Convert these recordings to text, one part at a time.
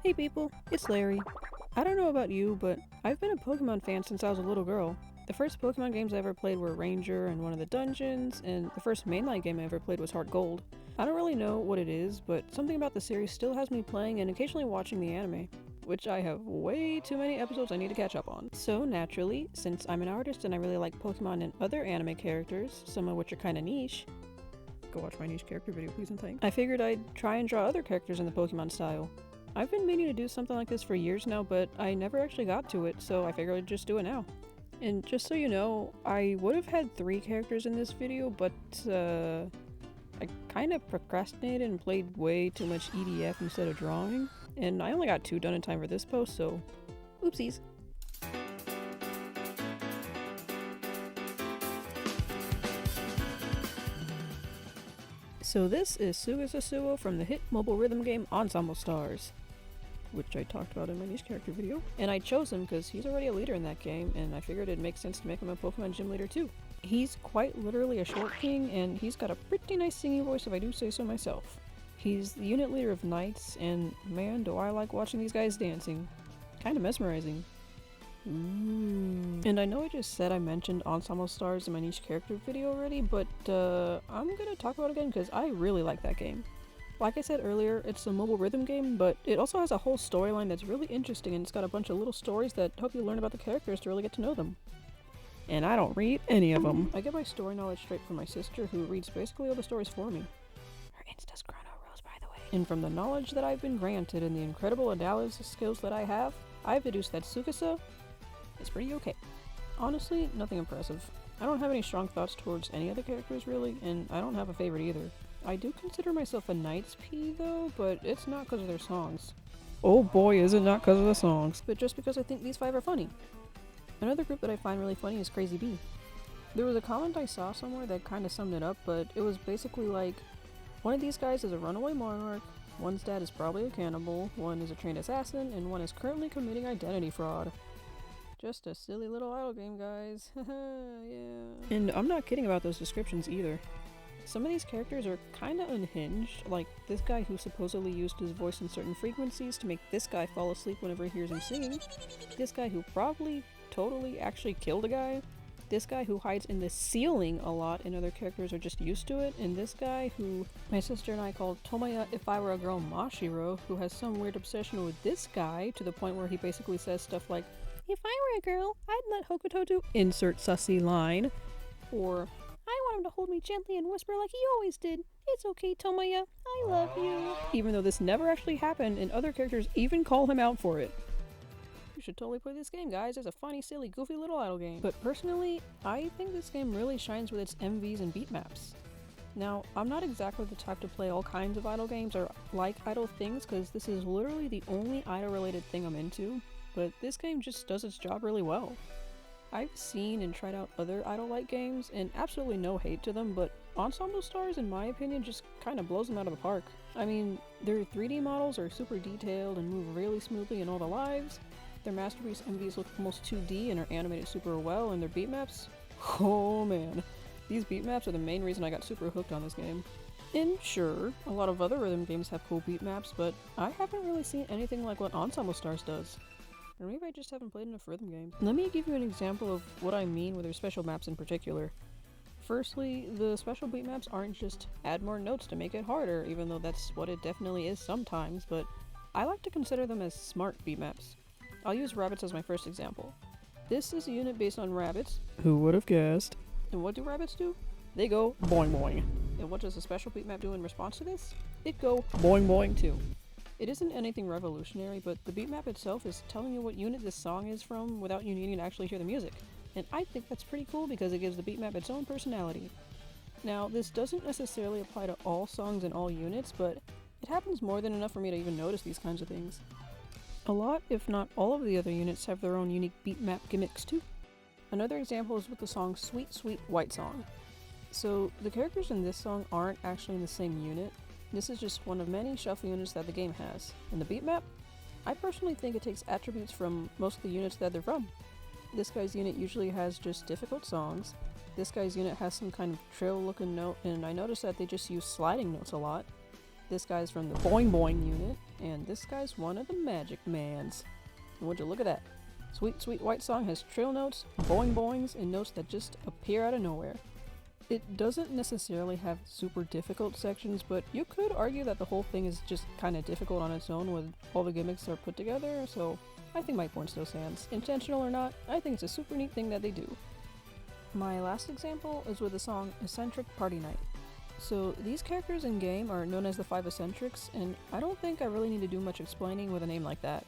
Hey people, it's Larry. I don't know about you, but I've been a Pokemon fan since I was a little girl. The first Pokemon games I ever played were Ranger and One of the Dungeons, and the first mainline game I ever played was Heart Gold. I don't really know what it is, but something about the series still has me playing and occasionally watching the anime, which I have way too many episodes I need to catch up on. So naturally, since I'm an artist and I really like Pokemon and other anime characters, some of which are kinda niche, go watch my niche character video please and thanks, I figured I'd try and draw other characters in the Pokemon style. I've been meaning to do something like this for years now, but I never actually got to it, so I figured I'd just do it now. And just so you know, I would have had 3 characters in this video, but I kind of procrastinated and played way too much EDF instead of drawing, and I only got 2 done in time for this post, so oopsies. So this is Sugasasuo from the hit mobile rhythm game Ensemble Stars, which I talked about in my niche character video. And I chose him because he's already a leader in that game, and I figured it'd make sense to make him a Pokemon gym leader too. He's quite literally a short king, and he's got a pretty nice singing voice if I do say so myself. He's the unit leader of Knights, and man do I like watching these guys dancing. Kinda mesmerizing. Ooh. And I know I just said I mentioned Ensemble Stars in my niche character video already, but I'm gonna talk about it again because I really like that game. Like I said earlier, it's a mobile rhythm game, but it also has a whole storyline that's really interesting, and it's got a bunch of little stories that help you learn about the characters to really get to know them. And I don't read any of them. I get my story knowledge straight from my sister, who reads basically all the stories for me. Her Insta's Chrono Rose, by the way. And from the knowledge that I've been granted and the incredible analysis skills that I have, I've deduced that Tsukasa is pretty okay. Honestly, nothing impressive. I don't have any strong thoughts towards any of the characters really, and I don't have a favorite either. I do consider myself a Knights P though, but it's not because of their songs. Oh boy, is it not because of the songs. But just because I think these 5 are funny. Another group that I find really funny is Crazy Bee. There was a comment I saw somewhere that kinda summed it up, but it was basically like, one of these guys is a runaway monarch, one's dad is probably a cannibal, one is a trained assassin, and one is currently committing identity fraud. Just a silly little idle game, guys. Haha, yeah. And I'm not kidding about those descriptions either. Some of these characters are kinda unhinged, like this guy who supposedly used his voice in certain frequencies to make this guy fall asleep whenever he hears him singing, this guy who probably totally actually killed a guy, this guy who hides in the ceiling a lot and other characters are just used to it, and this guy who my sister and I called Tomoya If I Were a Girl Mashiro, who has some weird obsession with this guy to the point where he basically says stuff like, "If I were a girl, I'd let Hokuto do insert sussy line," or "I want him to hold me gently and whisper like he always did. It's okay, Tomoya. I love you." Even though this never actually happened and other characters even call him out for it. You should totally play this game, guys. It's a funny, silly, goofy little idle game. But personally, I think this game really shines with its MVs and beat maps. Now, I'm not exactly the type to play all kinds of idle games or like idle things because this is literally the only idle related thing I'm into, but this game just does its job really well. I've seen and tried out other idle-like games, and absolutely no hate to them, but Ensemble Stars, in my opinion, just kinda blows them out of the park. I mean, their 3D models are super detailed and move really smoothly in all the lives, their masterpiece MVs look almost 2D and are animated super well, and their beat maps? Oh man. These beat maps are the main reason I got super hooked on this game. And sure, a lot of other rhythm games have cool beat maps, but I haven't really seen anything like what Ensemble Stars does. Or maybe I just haven't played enough rhythm games. Let me give you an example of what I mean with their special maps in particular. Firstly, the special beat maps aren't just add more notes to make it harder, even though that's what it definitely is sometimes, but I like to consider them as smart beat maps. I'll use rabbits as my first example. This is a unit based on rabbits. Who would have guessed? And what do rabbits do? They go boing boing. And what does a special beat map do in response to this? It go boing boing too. It isn't anything revolutionary, but the beat map itself is telling you what unit this song is from without you needing to actually hear the music. And I think that's pretty cool because it gives the beat map its own personality. Now, this doesn't necessarily apply to all songs and all units, but it happens more than enough for me to even notice these kinds of things. A lot, if not all of the other units have their own unique beat map gimmicks too. Another example is with the song Sweet Sweet White Song. So, the characters in this song aren't actually in the same unit. This is just one of many shuffle units that the game has. And the beat map? I personally think it takes attributes from most of the units that they're from. This guy's unit usually has just difficult songs. This guy's unit has some kind of trill looking note, and I noticed that they just use sliding notes a lot. This guy's from the Boing Boing unit, and this guy's one of the magic mans. And would you look at that? Sweet Sweet White Song has trill notes, boing boings, and notes that just appear out of nowhere. It doesn't necessarily have super difficult sections, but you could argue that the whole thing is just kind of difficult on its own when all the gimmicks are put together, so I think my point still stands. Intentional or not, I think it's a super neat thing that they do. My last example is with the song Eccentric Party Night. So these characters in game are known as the 5 Eccentrics, and I don't think I really need to do much explaining with a name like that.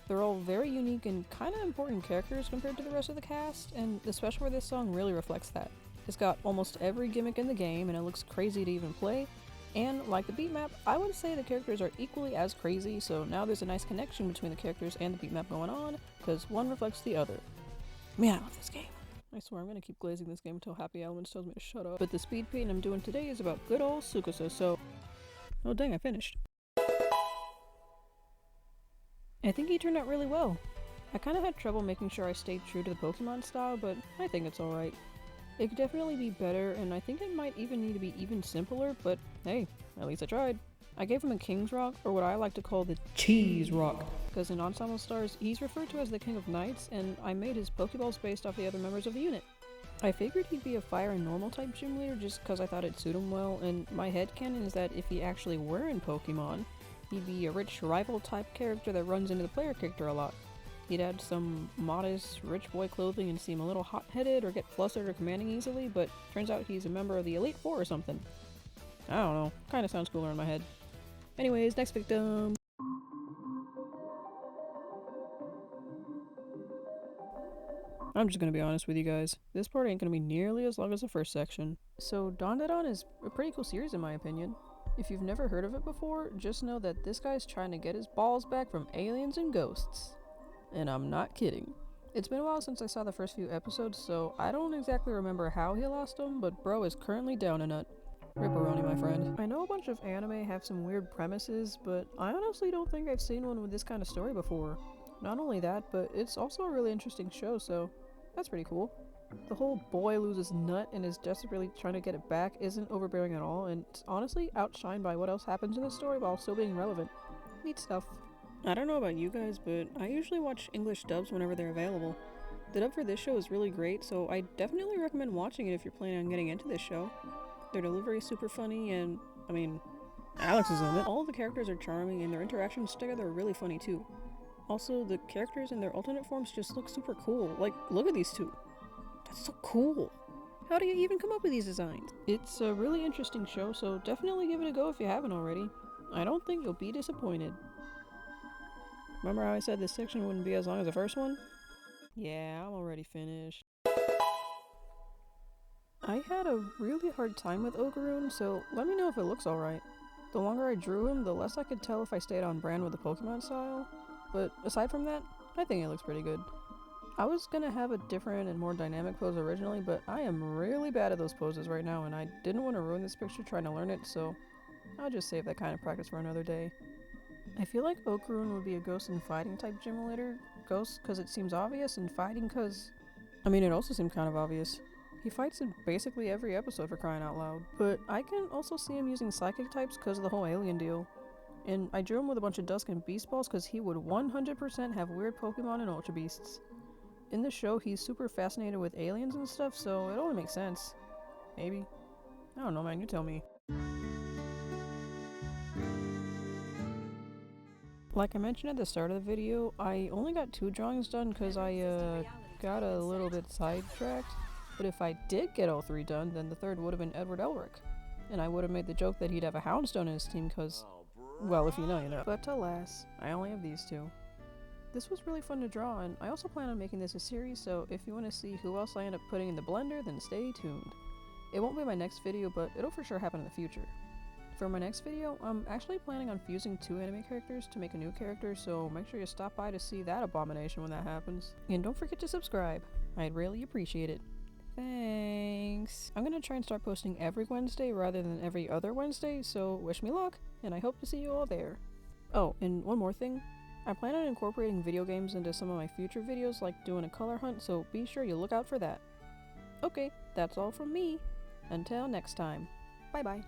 They're all very unique and kind of important characters compared to the rest of the cast, and the special for this song really reflects that. It's got almost every gimmick in the game, and it looks crazy to even play. And like the beat map, I would say the characters are equally as crazy, so now there's a nice connection between the characters and the beat map going on, because one reflects the other. Man, I love this game. I swear I'm gonna keep glazing this game until Happy Elements tells me to shut up. But the speed paint I'm doing today is about good old Tsukasa, so... Oh dang, I finished. I think he turned out really well. I kinda had trouble making sure I stayed true to the Pokemon style, but I think it's alright. It could definitely be better, and I think it might even need to be even simpler, but hey, at least I tried. I gave him a King's Rock, or what I like to call the Cheese Rock, because in Ensemble Stars, he's referred to as the King of Knights, and I made his Pokeballs based off the other members of the unit. I figured he'd be a fire and normal type gym leader just because I thought it'd suit him well, and my headcanon is that if he actually were in Pokemon, he'd be a rich rival type character that runs into the player character a lot. He'd add some modest, rich boy clothing and seem a little hot-headed or get flustered or commanding easily, but turns out he's a member of the Elite Four or something. I don't know, kinda sounds cooler in my head. Anyways, next victim! I'm just gonna be honest with you guys, this part ain't gonna be nearly as long as the first section. So Dandadan is a pretty cool series in my opinion. If you've never heard of it before, just know that this guy's trying to get his balls back from aliens and ghosts. And I'm not kidding. It's been a while since I saw the first few episodes, so I don't exactly remember how he lost them, but bro is currently down a nut. Ripperoni, my friend. I know a bunch of anime have some weird premises, but I honestly don't think I've seen one with this kind of story before. Not only that, but it's also a really interesting show, so that's pretty cool. The whole boy loses nut and is desperately trying to get it back isn't overbearing at all, and it's honestly outshined by what else happens in the story while still being relevant. Neat stuff. I don't know about you guys, but I usually watch English dubs whenever they're available. The dub for this show is really great, so I definitely recommend watching it if you're planning on getting into this show. Their delivery is super funny, and, I mean, Alex is in it. All the characters are charming, and their interactions together are really funny too. Also, the characters in their alternate forms just look super cool. Like, look at these two. That's so cool. How do you even come up with these designs? It's a really interesting show, so definitely give it a go if you haven't already. I don't think you'll be disappointed. Remember how I said this section wouldn't be as long as the first one? Yeah, I'm already finished. I had a really hard time with Ogrewoon, so let me know if it looks alright. The longer I drew him, the less I could tell if I stayed on brand with the Pokemon style, but aside from that, I think it looks pretty good. I was gonna have a different and more dynamic pose originally, but I am really bad at those poses right now, and I didn't want to ruin this picture trying to learn it, so I'll just save that kind of practice for another day. I feel like Ogrewoon would be a ghost and fighting type gym leader. Ghost because it seems obvious, and fighting because... I mean, it also seemed kind of obvious. He fights in basically every episode for crying out loud. But I can also see him using psychic types because of the whole alien deal. And I drew him with a bunch of Dusk and Beast Balls because he would 100% have weird Pokemon and Ultra Beasts. In the show, he's super fascinated with aliens and stuff, so it only makes sense. Maybe. I don't know, man, you tell me. Like I mentioned at the start of the video, I only got 2 drawings done because I got a little bit sidetracked. But if I did get all 3 done, then the third would have been Edward Elric. And I would have made the joke that he'd have a Houndstone in his team because, well, if you know, you know. But alas, I only have these 2. This was really fun to draw, and I also plan on making this a series, so if you want to see who else I end up putting in the blender, then stay tuned. It won't be my next video, but it'll for sure happen in the future. For my next video, I'm actually planning on fusing 2 anime characters to make a new character, so make sure you stop by to see that abomination when that happens. And don't forget to subscribe. I'd really appreciate it. Thanks. I'm gonna try and start posting every Wednesday rather than every other Wednesday, so wish me luck, and I hope to see you all there. Oh, and one more thing. I plan on incorporating video games into some of my future videos, like doing a color hunt, so be sure you look out for that. Okay, that's all from me. Until next time. Bye bye.